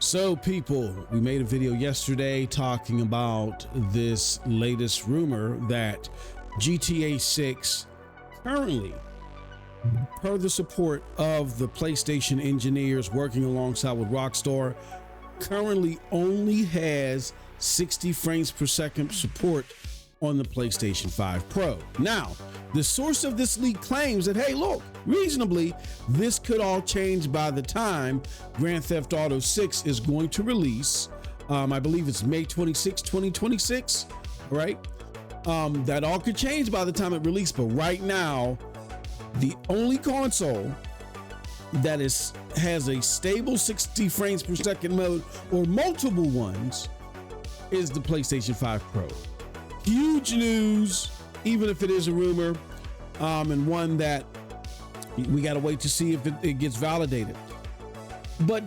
So people, we made a video yesterday talking about this latest rumor that GTA 6 currently, per the support of the PlayStation engineers working alongside with Rockstar, currently only has 60 frames per second support on the PlayStation 5 Pro. Now, the source of this leak claims that, hey, look, reasonably, this could all change by the time Grand Theft Auto 6 is going to release. I believe it's May 26, 2026, right? That all could change by the time it released, but right now, the only console that has a stable 60 frames per second mode or multiple ones is the PlayStation 5 Pro. Huge news, even if it is a rumor, and one that we got to wait to see if it gets validated. But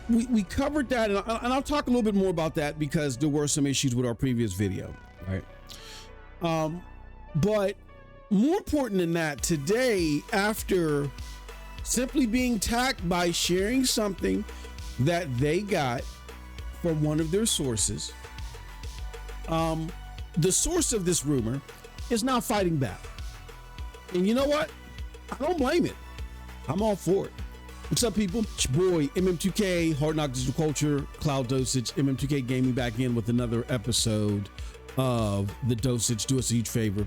we covered that, and I'll talk a little bit more about that because there were some issues with our previous video, right? But more important than that, today, after simply being tagged by sharing something that they got from one of their sources, the source of this rumor is now fighting back. And you know what? I don't blame it. I'm all for it. What's up, people? It's your boy, MM2K, Hard Knock Digital Culture, Cloud Dosage, MM2K Gaming back in with another episode of The Dosage. Do us a huge favor.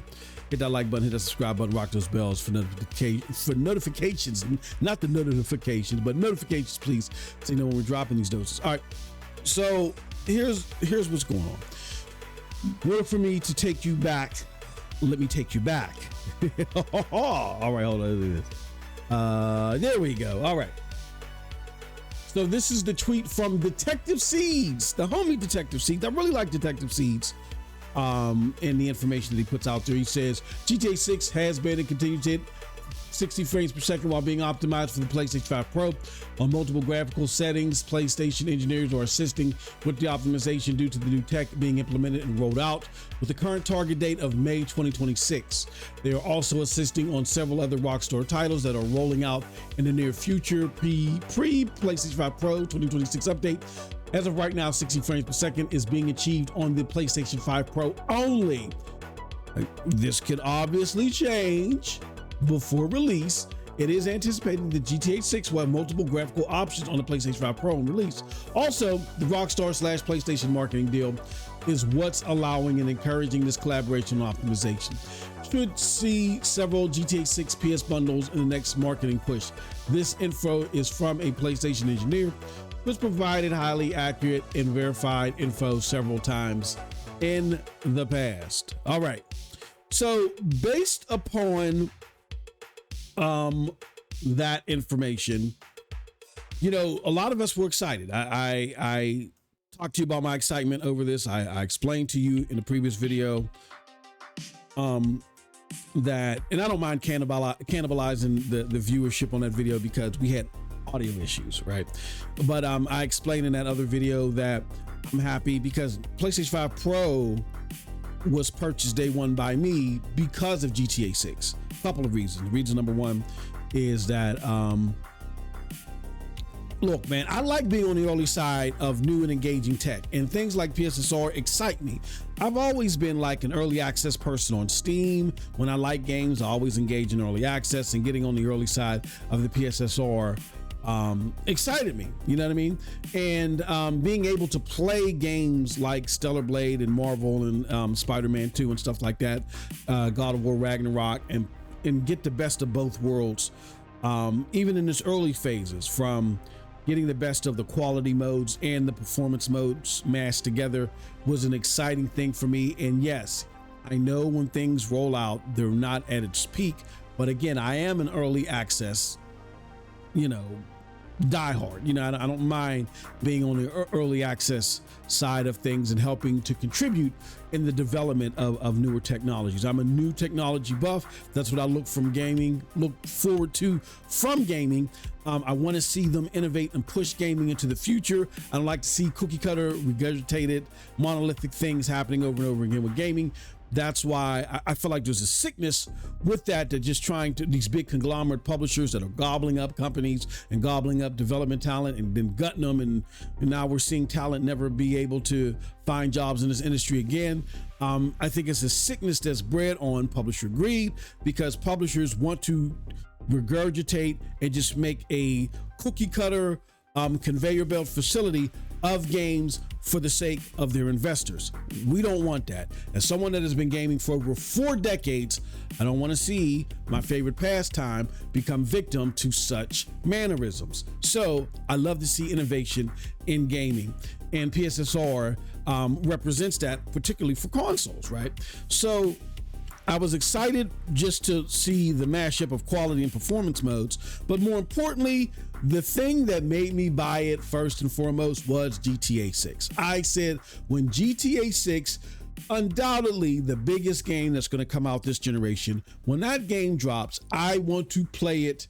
Hit that like button, hit that subscribe button, rock those bells for notifications. Not the notifications, but notifications, please, so you know when we're dropping these doses. All right, so here's what's going on. In order for me to take you back, let me take you back. All right, hold on. Look at this. There we go. All right. So this is the tweet from Detective Seeds, the homie Detective Seeds. I really like Detective Seeds. And the information that he puts out there. He says GTA 6 has been and continues to hit 60 frames per second while being optimized for the PlayStation 5 Pro. On multiple graphical settings, PlayStation engineers are assisting with the optimization due to the new tech being implemented and rolled out with the current target date of May 2026. They are also assisting on several other Rockstar titles that are rolling out in the near future pre-PlayStation 5 Pro 2026 update. As of right now, 60 frames per second is being achieved on the PlayStation 5 Pro only. This could obviously change before release. It is anticipated that GTA 6 will have multiple graphical options on the PlayStation 5 Pro on release. Also, the Rockstar/PlayStation marketing deal is what's allowing and encouraging this collaboration and optimization. Should see several GTA 6 PS bundles in the next marketing push. This info is from a PlayStation engineer who's provided highly accurate and verified info several times in the past. All right. So based upon that information, you know, a lot of us were excited. I talked to you about my excitement over this. I explained to you in the previous video that, and I don't mind cannibalizing the viewership on that video because we had audio issues, right? But I explained in that other video that I'm happy because PlayStation 5 Pro was purchased day one by me because of GTA 6. A couple of reasons. Reason number one is that look, man, I like being on the early side of new and engaging tech, and things like PSSR excite me. I've always been like an early access person on Steam. When I like games, I always engage in early access, and getting on the early side of the PSSR excited me, you know what I mean? And being able to play games like Stellar Blade and Marvel and Spider-Man 2 and stuff like that, God of War Ragnarok, and get the best of both worlds, even in its early phases, from getting the best of the quality modes and the performance modes mashed together, was an exciting thing for me. And yes, I know when things roll out, they're not at its peak, but again, I am an early access, you know, diehard. You know, I don't mind being on the early access side of things and helping to contribute in the development of newer technologies. I'm a new technology buff. That's what I look forward to from gaming. I want to see them innovate and push gaming into the future. I don't like to see cookie cutter, regurgitated, monolithic things happening over and over again with gaming. That's why I feel like there's a sickness with that just trying to, these big conglomerate publishers that are gobbling up companies and gobbling up development talent and then gutting them. And now we're seeing talent never be able to find jobs in this industry again. I think it's a sickness that's bred on publisher greed, because publishers want to regurgitate and just make a cookie cutter conveyor belt facility of games for the sake of their investors. We don't want that. As someone that has been gaming for over 4 decades, I don't want to see my favorite pastime become victim to such mannerisms. So I love to see innovation in gaming, and PSSR represents that, particularly for consoles, right? So I was excited just to see the mashup of quality and performance modes, but more importantly, the thing that made me buy it first and foremost was GTA 6. I said, when GTA 6, undoubtedly the biggest game that's going to come out this generation, when that game drops, I want to play it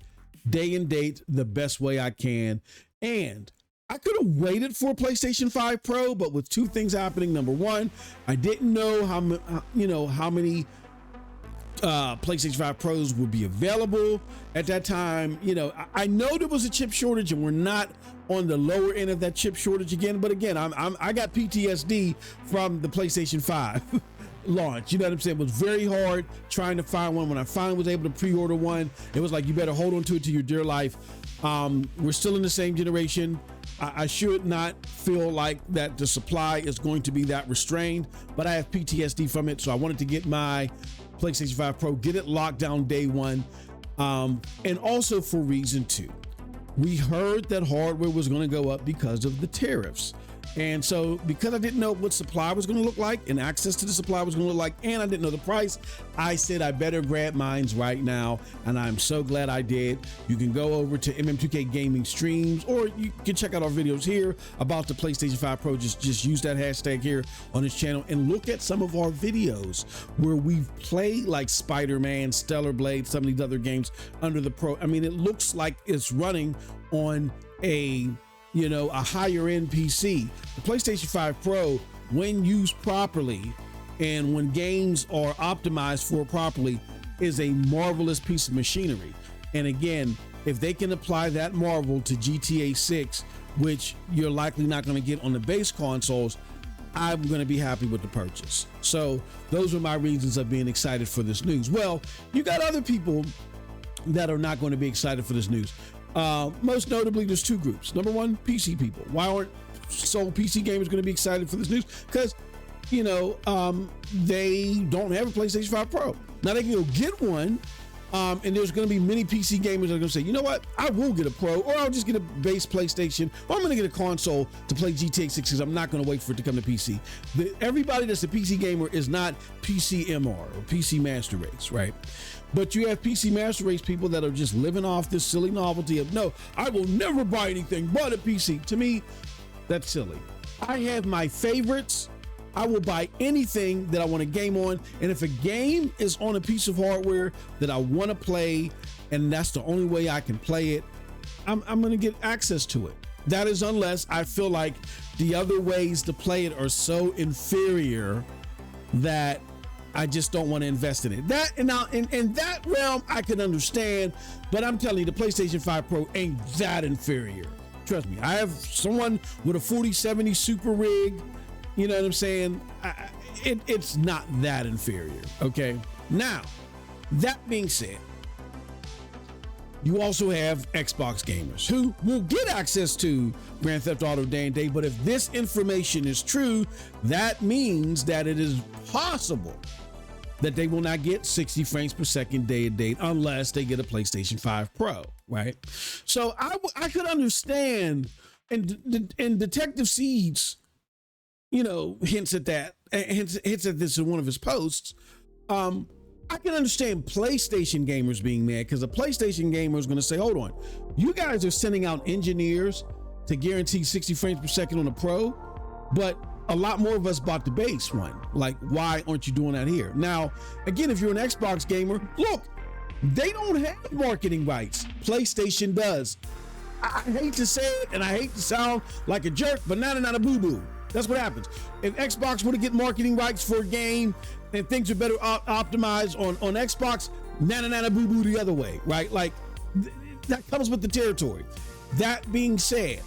day and date the best way I can. And I could have waited for a PlayStation 5 Pro, but with 2 things happening. Number one, I didn't know how many PlayStation 5 Pros would be available at that time. I know there was a chip shortage, and we're not on the lower end of that chip shortage again. But again, I got PTSD from the PlayStation 5 launch. You know what I'm saying? It was very hard trying to find one. When I finally was able to pre-order one, it was like, you better hold on to it to your dear life. We're still in the same generation. I should not feel like that the supply is going to be that restrained, but I have PTSD from it. So I wanted to get my PlayStation 5 Pro, get it locked down day one. And also for reason 2, we heard that hardware was going to go up because of the tariffs. And so because I didn't know what supply was going to look like and access to the supply was going to look like, and I didn't know the price, I said I better grab mines right now. And I'm so glad I did. You can go over to MM2K Gaming streams, or you can check out our videos here about the PlayStation 5 Pro. Just use that hashtag here on this channel and look at some of our videos where we've played like Spider-Man, Stellar Blade, some of these other games under the Pro. I mean, it looks like it's running on a higher end PC. The PlayStation 5 Pro, when used properly and when games are optimized for properly, is a marvelous piece of machinery. And again, if they can apply that marvel to GTA 6, which you're likely not going to get on the base consoles, I'm going to be happy with the purchase. So those are my reasons of being excited for this news. Well, you got other people that are not going to be excited for this news. Most notably, there's 2 groups. Number one, PC people. Why aren't sole PC gamers going to be excited for this news? Because, they don't have a PlayStation 5 Pro. Now they can go get one, and there's going to be many PC gamers that are going to say, you know what, I will get a Pro, or I'll just get a base PlayStation, or I'm going to get a console to play GTA 6 because I'm not going to wait for it to come to PC. Everybody that's a PC gamer is not PC MR or PC Master Race, right? But you have PC Master Race people that are just living off this silly novelty of, no, I will never buy anything but a PC. To me, that's silly. I have my favorites. I will buy anything that I want to game on. And if a game is on a piece of hardware that I want to play, and that's the only way I can play it, I'm going to get access to it. That is unless I feel like the other ways to play it are so inferior that I just don't want to invest in it. That, and now in that realm, I can understand, but I'm telling you, the PlayStation 5 Pro ain't that inferior. Trust me. I have someone with a 4070 Super Rig. You know what I'm saying? It's not that inferior. Okay. Now, that being said, you also have Xbox gamers who will get access to Grand Theft Auto day and day. But if this information is true, that means that it is possible that they will not get 60 frames per second day and date unless they get a PlayStation 5 Pro, right? So I could understand, and Detective Seeds, hints at that, hints at this in one of his posts. I can understand PlayStation gamers being mad, because a PlayStation gamer is going to say, hold on, you guys are sending out engineers to guarantee 60 frames per second on a Pro, but a lot more of us bought the base one. Like, why aren't you doing that here? Now, again, if you're an Xbox gamer, look, they don't have marketing rights. PlayStation does. I hate to say it, and I hate to sound like a jerk, but not a boo-boo. That's what happens. If Xbox were to get marketing rights for a game and things are better optimized on Xbox, nana boo boo the other way, right? Like that comes with the territory. That being said,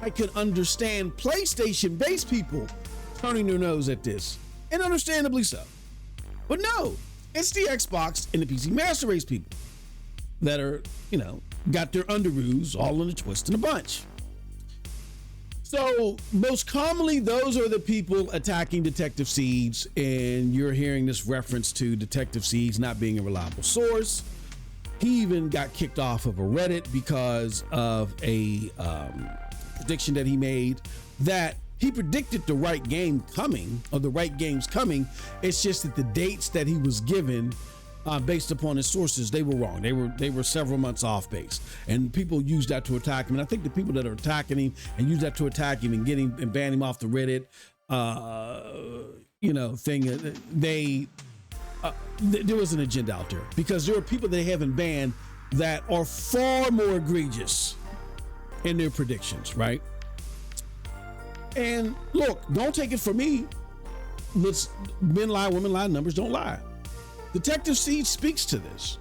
I can understand PlayStation-based people turning their nose at this, and understandably so. But no, it's the Xbox and the PC Master Race people that are, got their underoos all in a twist and a bunch. So most commonly, those are the people attacking Detective Seeds, and you're hearing this reference to Detective Seeds not being a reliable source. He even got kicked off of a Reddit because of a prediction that he made that he predicted the right game coming, or the right games coming. It's just that the dates that he was given based upon his sources, they were wrong. They were several months off base, and people use that to attack him. And I think the people that are attacking him and use that to attack him and ban him off the Reddit, thing, there was an agenda out there, because there are people they haven't banned that are far more egregious in their predictions, right? And look, don't take it from me. Men lie, women lie, numbers don't lie. Detective Seed speaks to this.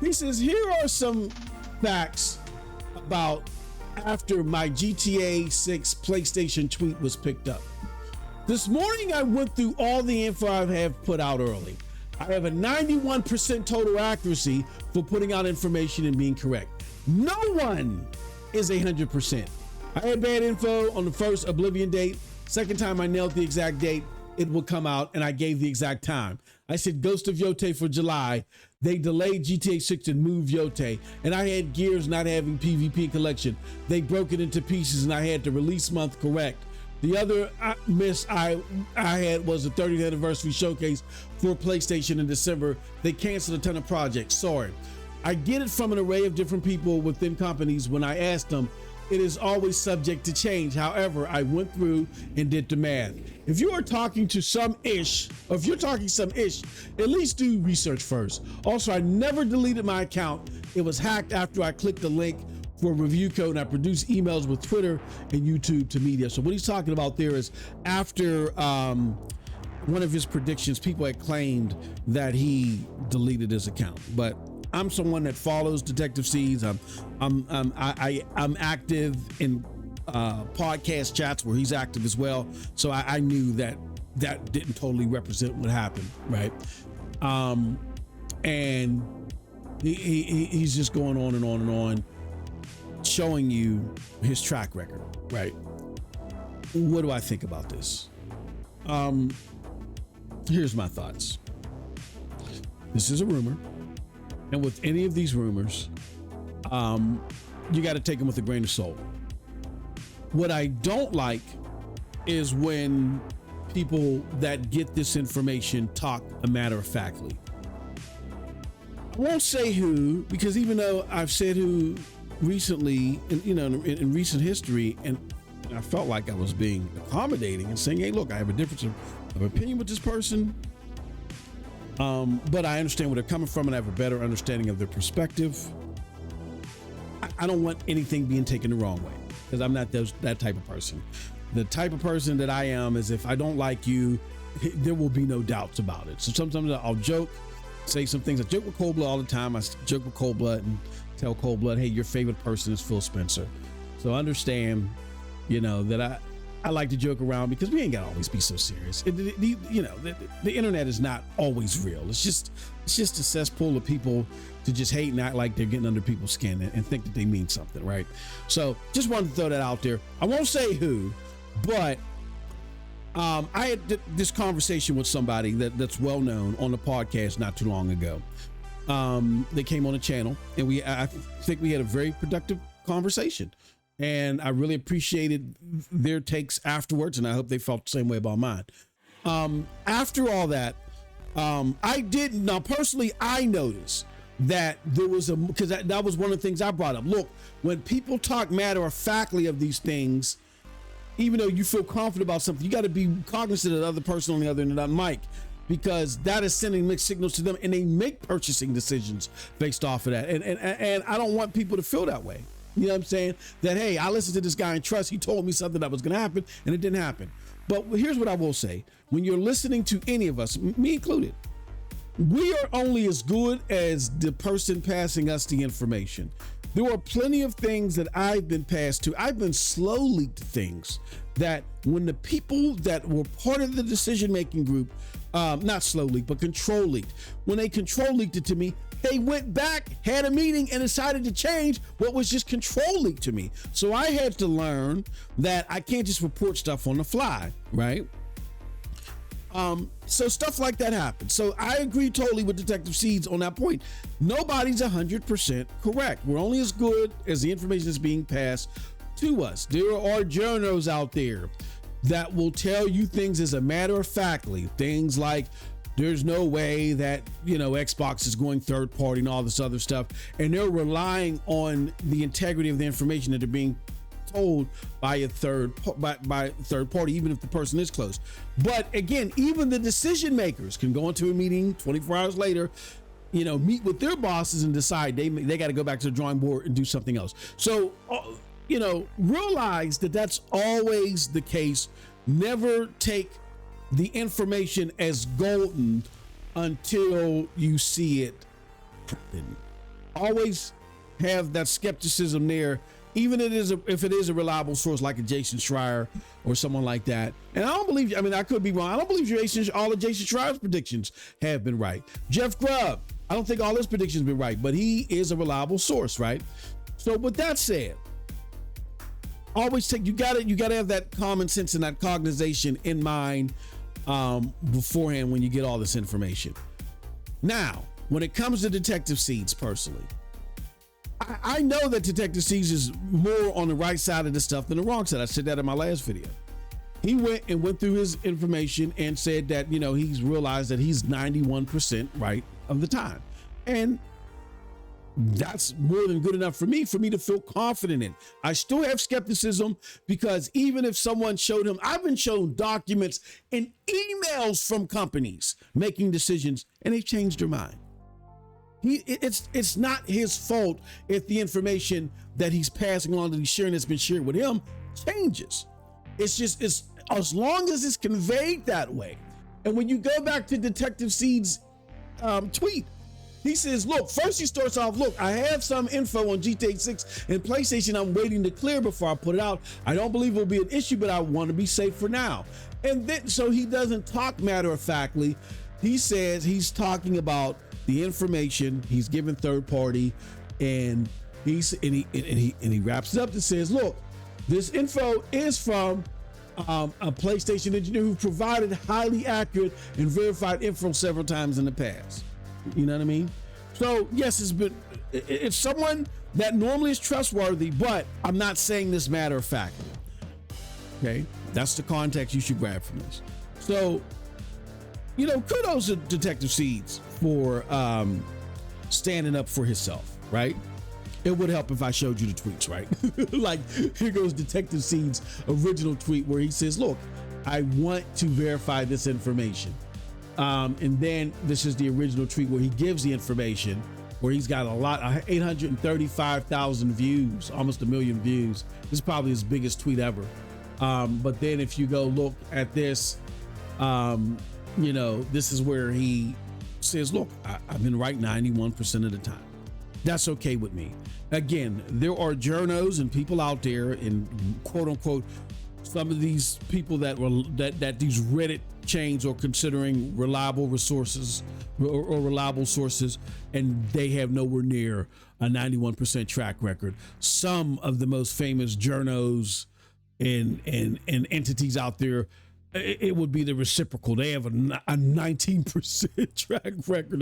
He says, here are some facts about after my GTA 6 PlayStation tweet was picked up. This morning, I went through all the info I have put out early. I have a 91% total accuracy for putting out information and being correct. No one is 100%. I had bad info on the first Oblivion date. Second time I nailed the exact date it would come out, and I gave the exact time. I said Ghost of Yote for July. They delayed GTA 6 and moved Yote, and I had Gears not having PvP collection. They broke it into pieces, and I had the release month correct. The other miss I had was the 30th anniversary showcase for PlayStation in December. They canceled a ton of projects. Sorry. I get it from an array of different people within companies. When I asked them, it is always subject to change. However, I went through and did the math. If you are talking to some ish, or if you're talking some ish, at least do research first. Also, I never deleted my account. It was hacked after I clicked the link for a review code, and I produced emails with Twitter and YouTube to media. So what he's talking about there is after one of his predictions, people had claimed that he deleted his account, but I'm someone that follows Detective Seeds. I'm active in podcast chats where he's active as well. So I knew that didn't totally represent what happened, right? And he's just going on and on and on, showing you his track record, right? What do I think about this? Here's my thoughts. This is a rumor. And with any of these rumors, you got to take them with a grain of salt. What I don't like is when people that get this information talk a matter of factly. I won't say who, because even though I've said who recently, in recent history, and I felt like I was being accommodating and saying, hey, look, I have a difference of opinion with this person. But I understand where they're coming from, and I have a better understanding of their perspective. I don't want anything being taken the wrong way, because I'm not that type of person. The type of person that I am is, if I don't like you, there will be no doubts about it. So sometimes I'll joke, say some things. I joke with Cold Blood all the time. I joke with Cold Blood and tell Cold Blood, hey, your favorite person is Phil Spencer. So understand, that I like to joke around, because we ain't got to always be so serious. The internet is not always real. It's just a cesspool of people to just hate and act like they're getting under people's skin and think that they mean something, right? So just wanted to throw that out there. I won't say who, but I had this conversation with somebody that's well known on the podcast not too long ago. They came on the channel, and I think we had a very productive conversation. And I really appreciated their takes afterwards, and I hope they felt the same way about mine. After all that, I noticed that there was because that was one of the things I brought up. Look, when people talk matter of factly of these things, even though you feel confident about something, you got to be cognizant of the other person on the other end of that mic, because that is sending mixed signals to them, and they make purchasing decisions based off of that. And I don't want people to feel that way. You know what I'm saying? That, hey, I listened to this guy and trust. He told me something that was going to happen and it didn't happen. But here's what I will say. When you're listening to any of us, me included, we are only as good as the person passing us the information. There are plenty of things that I've been passed to. I've been slow leaked things that when the people that were part of the decision-making group, not slow leaked, but control leaked, when they control leaked it to me, they went back, had a meeting, and decided to change what was just control leaked to me. So I had to learn that I can't just report stuff on the fly, right? So stuff like that happens. So I agree totally with Detective Seeds on that point. Nobody's 100% correct. We're only as good as the information that's being passed to us. There are journos out there that will tell you things as a matter of factly, things like there's no way that, Xbox is going third party and all this other stuff. And they're relying on the integrity of the information that they're being told by a third party, even if the person is close. But again, even the decision makers can go into a meeting 24 hours later, meet with their bosses and decide they got to go back to the drawing board and do something else. So, realize that that's always the case. Never take the information as golden until you see it happen. Always have that skepticism there, even if it is a reliable source like a Jason Schreier or someone like that. And I don't believe, I could be wrong. I don't believe all of Jason Schreier's predictions have been right. Jeff Grubb, I don't think all his predictions have been right, but he is a reliable source, right? So with that said, always you gotta have that common sense and that cognization in mind beforehand when you get all this information. Now, when it comes to Detective Seeds personally, I know that Detective Seeds is more on the right side of the stuff than the wrong side. I said that in my last video. He went through his information and said that, he's realized that he's 91% right of the time. And that's more than good enough for me to feel confident in. I still have skepticism because even if someone showed him, I've been shown documents and emails from companies making decisions and they've changed their mind. It's not his fault if the information that he's passing on, that he's sharing, that's been shared with him, changes. It's as long as it's conveyed that way. And when you go back to Detective Seeds' tweet, he says, look, first he starts off, look, I have some info on GTA 6 and PlayStation I'm waiting to clear before I put it out. I don't believe it'll be an issue, but I want to be safe for now. And then, so he doesn't talk matter-of-factly. He says he's talking about the information he's given third party, and he wraps it up and says, look, this info is from a PlayStation engineer who provided highly accurate and verified info several times in the past. You know what I mean? So yes, it's someone that normally is trustworthy, but I'm not saying this matter of factly. Okay, that's the context you should grab from this. So, kudos to Detective Seeds for standing up for himself, right? It would help if I showed you the tweets, right? Like, here goes Detective Seeds' original tweet where he says, look, I want to verify this information. And then this is the original tweet where he gives the information, where he's got 835,000 views, almost 1 million views. This is probably his biggest tweet ever. But then if you go look at this, this is where he says, look, I've been right 91% of the time. That's okay with me. Again, there are journos and people out there, and quote unquote, some of these people that these Reddit chains are considering reliable resources or reliable sources, and they have nowhere near a 91% track record. Some of the most famous journos and entities out there, it would be the reciprocal. They have a 19% track record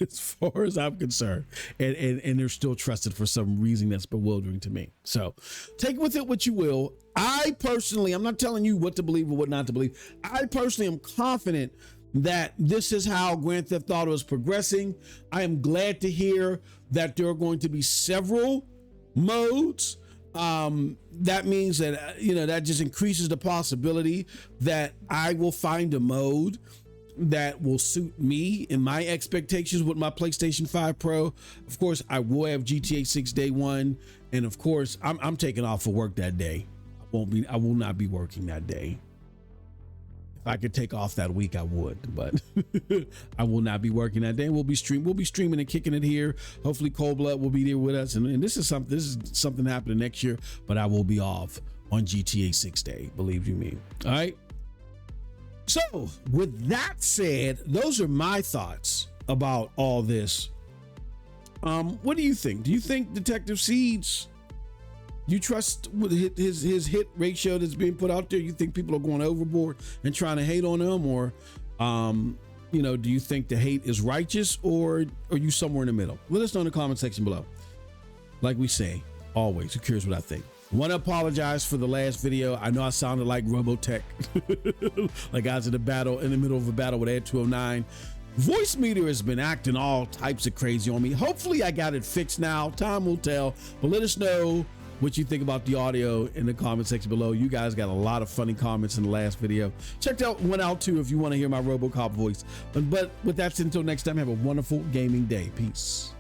as far as I'm concerned. And they're still trusted for some reason that's bewildering to me. So take with it what you will. I personally, I'm not telling you what to believe or what not to believe. I personally am confident that this is how Grand Theft Auto is progressing. I am glad to hear that there are going to be several modes. That means that, that just increases the possibility that I will find a mode that will suit me and my expectations with my PlayStation 5 Pro. Of course, I will have GTA 6 day one, and of course, I'm taking off for work that day. I will not be working that day. If I could take off that week, I would, but I will not be working that day. We'll be streaming and kicking it here. Hopefully, Cold Blood will be there with us, and this is something happening next year. But I will be off on GTA 6 day. Believe you me. All right. So, with that said, those are my thoughts about all this. What do you think? Do you think Detective Seeds, you trust with his hit ratio that's being put out there? You think people are going overboard and trying to hate on him, or do you think the hate is righteous, or are you somewhere in the middle? Let us know in the comment section below. Like we say always, who cares what I think? I want to apologize for the last video. I know I sounded like Robotech, like I was in the middle of a battle with Ed 209. Voice meter has been acting all types of crazy on me. Hopefully I got it fixed now. Time will tell, but let us know what you think about the audio in the comment section below. You guys got a lot of funny comments in the last video. Check that one out too if you want to hear my RoboCop voice. But with that said, until next time, have a wonderful gaming day. Peace.